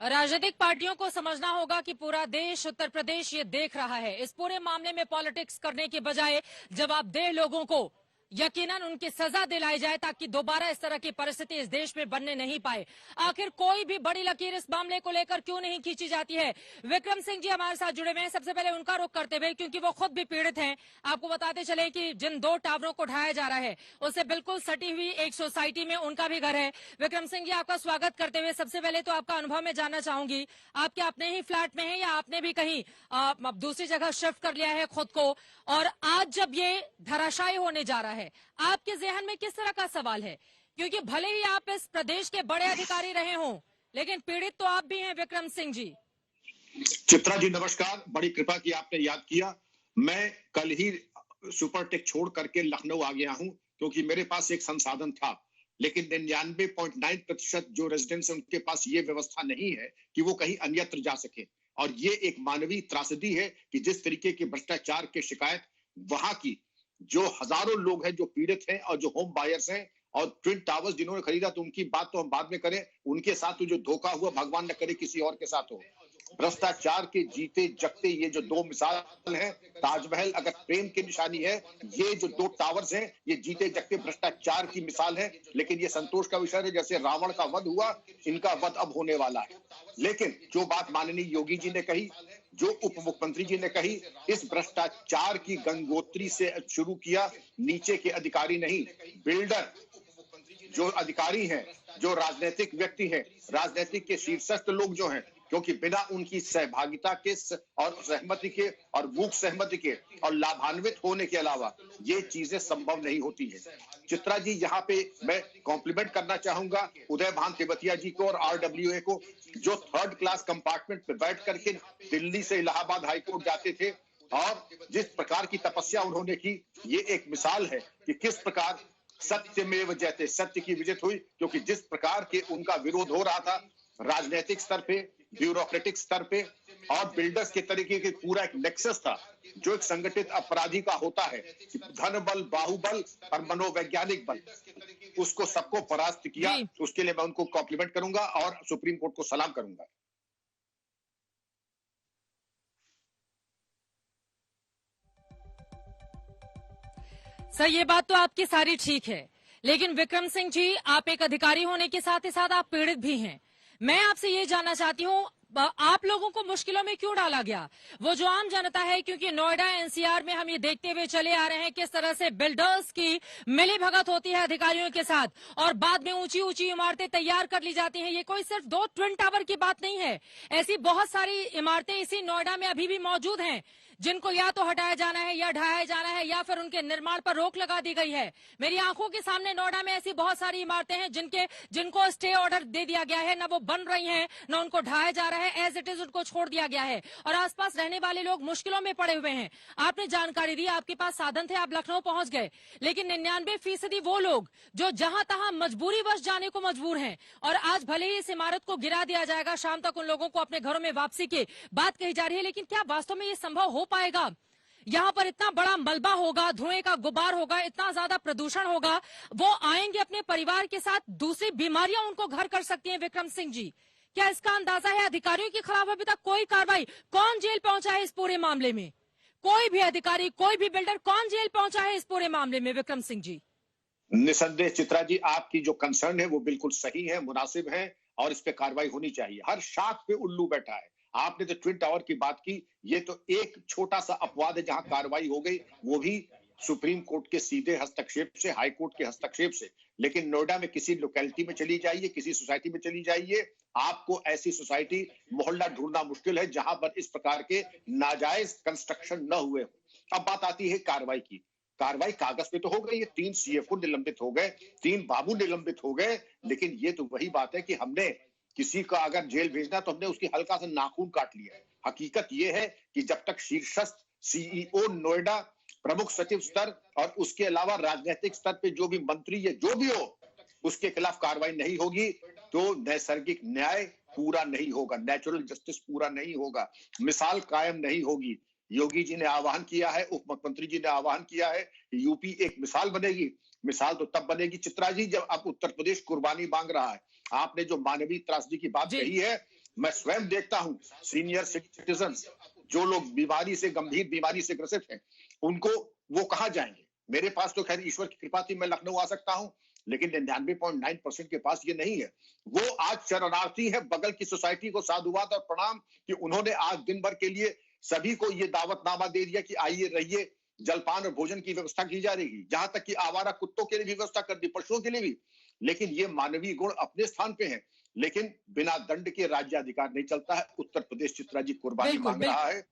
राजनीतिक पार्टियों को समझना होगा कि पूरा देश, उत्तर प्रदेश ये देख रहा है। इस पूरे मामले में पॉलिटिक्स करने के बजाय जवाबदेह लोगों को यकीनन उनकी सजा दिलाई जाए ताकि दोबारा इस तरह की परिस्थिति इस देश में बनने नहीं पाए। आखिर कोई भी बड़ी लकीर इस मामले को लेकर क्यों नहीं खींची जाती है? विक्रम सिंह जी हमारे साथ जुड़े हुए हैं। सबसे पहले उनका रुख करते हुए, क्योंकि वो खुद भी पीड़ित हैं, आपको बताते चले कि जिन 2 टावरों को ढाया जा रहा है उससे बिल्कुल सटी हुई एक सोसाइटी में उनका भी घर है। विक्रम सिंह जी, आपका स्वागत करते हुए सबसे पहले तो आपका अनुभव मैं जानना चाहूंगी, आप क्या अपने ही फ्लैट में हैं या आपने भी कहीं दूसरी जगह शिफ्ट कर लिया है खुद को? और आज जब ये धराशायी होने जा रहा है, आपके जहन में किस तरह का सवाल है? क्योंकि भले ही आप इस प्रदेश के बड़े अधिकारी रहे हों, लेकिन पीड़ित तो आप भी हैं विक्रम सिंह जी। चित्रा जी नमस्कार, बड़ी कृपा की आपने याद किया। मैं कल ही सुपरटेक छोड़ करके लखनऊ आ गया हूं क्योंकि मेरे पास एक संसाधन था, लेकिन 99.9% जो रेजिडेंट्स हैं उनके पास ये व्यवस्था नहीं है कि वो कहीं अन्यत्र जा सके। और ये एक मानवीय त्रासदी है कि जिस तरीके के भ्रष्टाचार की शिकायत वहां की जो हजारों लोग हैं जो पीड़ित हैं और जो होम बायर्स हैं और ट्विन टावर्स जिन्होंने खरीदा, तो उनकी बात तो हम बाद में करें, उनके साथ तो जो धोखा हुआ भगवान न करे किसी और के साथ हो। भ्रष्टाचार के जीते जगते ये जो 2 मिसाल हैं, ताजमहल अगर प्रेम की निशानी है, ये जो 2 टावर्स हैं ये जीते जगते भ्रष्टाचार की मिसाल है। लेकिन ये संतोष का विषय है, जैसे रावण का वध हुआ, इनका वध अब होने वाला है। लेकिन जो बात माननीय योगी जी ने कही, जो उप मुख्यमंत्री जी ने कही, इस भ्रष्टाचार की गंगोत्री से शुरू किया, नीचे के अधिकारी नहीं, बिल्डर जो अधिकारी हैं, जो राजनीतिक व्यक्ति हैं, राजनीतिक के शीर्षस्थ लोग जो हैं, क्योंकि बिना उनकी सहभागिता के और सहमति के और मूक सहमति के और लाभान्वित होने के अलावा ये चीजें संभव नहीं होती है। चित्रा जी, यहाँ पे मैं कॉम्प्लीमेंट करना चाहूंगा उदय भान तिब्बतिया जी को और RWA को, जो 3rd क्लास कंपार्टमेंट पे बैठ करके दिल्ली से इलाहाबाद हाईकोर्ट जाते थे और जिस प्रकार की तपस्या उन्होंने की, ये एक मिसाल है कि किस प्रकार सत्यमेव जयते, सत्य की विजय हुई। क्योंकि जिस प्रकार के उनका विरोध हो रहा था राजनीतिक स्तर पे, ब्यूरोक्रेटिक स्तर पे और बिल्डर्स के तरीके के पूरा एक नेक्सस था जो एक संगठित अपराधी का होता है, धन बल, बाहुबल और मनोवैज्ञानिक बल, उसको सबको परास्त किया। उसके लिए मैं उनको कॉम्प्लीमेंट करूंगा और सुप्रीम कोर्ट को सलाम करूंगा। सर, ये बात तो आपकी सारी ठीक है, लेकिन विक्रम सिंह जी, आप एक अधिकारी होने के साथ ही साथ आप पीड़ित भी हैं। मैं आपसे ये जानना चाहती हूँ, आप लोगों को मुश्किलों में क्यों डाला गया? वो जो आम जनता है, क्योंकि नोएडा NCR में हम ये देखते हुए चले आ रहे हैं किस तरह से बिल्डर्स की मिलीभगत होती है अधिकारियों के साथ और बाद में ऊंची ऊंची इमारतें तैयार कर ली जाती हैं। ये कोई सिर्फ 2 ट्विन टावर की बात नहीं है, ऐसी बहुत सारी इमारतें इसी नोएडा में अभी भी मौजूद हैं जिनको या तो हटाया जाना है या ढहाया जाना है या फिर उनके निर्माण पर रोक लगा दी गई है। मेरी आंखों के सामने नोएडा में ऐसी बहुत सारी इमारतें हैं जिनको स्टे ऑर्डर दे दिया गया है, ना वो बन रही हैं, ना उनको ढहाया जा रहा है, एज इट इज उनको छोड़ दिया गया है और आसपास रहने वाले लोग मुश्किलों में पड़े हुए हैं। आपने जानकारी दी, आपके पास साधन थे, आप लखनऊ पहुंच गए, लेकिन 99% वो लोग जो जहां तहां मजबूरी वश जाने को मजबूर हैं और आज भले ही इस इमारत को गिरा दिया जाएगा, शाम तक उन लोगों को अपने घरों में वापसी की बात कही जा रही है, लेकिन क्या वास्तव में ये संभव हो पाएगा? यहाँ पर इतना बड़ा मलबा होगा, धुएं का गुबार होगा, इतना ज्यादा प्रदूषण होगा, वो आएंगे अपने परिवार के साथ, दूसरी बीमारियां उनको घर कर सकती हैं। विक्रम सिंह जी, क्या इसका अंदाजा है? अधिकारियों के खिलाफ अभी तक कोई कार्रवाई, कौन जेल पहुंचा है इस पूरे मामले में? कोई भी अधिकारी, कोई भी बिल्डर, कौन जेल पहुंचा है इस पूरे मामले में? विक्रम सिंह जी, निसंदेह चित्रा जी, आपकी जो कंसर्न है वो बिल्कुल सही है, मुनासिब है और इस पे कार्रवाई होनी चाहिए। हर शाख पे उल्लू बैठा है। आपने तो ट्विन टावर की बात की, ये तो एक छोटा सा अपवाद है जहां कार्रवाई हो गई, वो भी सुप्रीम कोर्ट के सीधे हस्तक्षेप से, हाई कोर्ट के हस्तक्षेप से। लेकिन नोएडा में किसी लोकेलिटी में चली जाइए, किसी सोसाइटी में चली जाइए, आपको ऐसी सोसाइटी, मोहल्ला ढूंढना मुश्किल है जहां पर इस प्रकार के नाजायज कंस्ट्रक्शन न हुए हो। अब बात आती है कार्रवाई की। कार्रवाई कागज पे तो हो गई है, 3 CFO निलंबित हो गए, 3 बाबू निलंबित हो गए, लेकिन ये तो वही बात है कि हमने किसी का अगर जेल भेजना तो हमने उसकी हल्का सा नाखून काट लिया है। हकीकत ये है कि जब तक शीर्षस्थ CEO नोएडा, प्रमुख सचिव स्तर और उसके अलावा राजनीतिक स्तर पे जो भी मंत्री या जो भी हो, उसके खिलाफ कार्रवाई नहीं होगी तो नैसर्गिक न्याय पूरा नहीं होगा, नेचुरल जस्टिस पूरा नहीं होगा, मिसाल कायम नहीं होगी। योगी जी ने आह्वान किया है, उप मुख्यमंत्री जी ने आह्वान किया है कि यूपी एक मिसाल बनेगी। मिसाल तो तब बनेगी चित्रा जी जब अब उत्तर प्रदेश कुर्बानी मांग रहा है। आपने जो मानवीय त्रासदी की बात कही है, मैं स्वयं देखता हूं सीनियर सिटीजन जो लोग बीमारी से, गंभीर बीमारी से ग्रसित हैं, उनको वो कहां जाएंगे? मेरे पास तो खैर ईश्वर की कृपा थी, मैं लखनऊ आ सकता हूं, लेकिन 99.9% के पास ये नहीं है। वो आज शरणार्थी है। बगल की सोसाइटी को साधुवाद और प्रणाम कि उन्होंने आज दिन भर के लिए सभी को ये दावतनामा दे दिया कि आइए रहिए, जलपान और भोजन की व्यवस्था की जा रही, जहां तक कि आवारा कुत्तों के लिए भी व्यवस्था कर दी, पशुओं के लिए भी। लेकिन ये मानवीय गुण अपने स्थान पे है, लेकिन बिना दंड के राज्याधिकार नहीं चलता है। उत्तर प्रदेश चित्रा जी कुर्बानी बिल्कुल मांग रहा बिल्कुल है,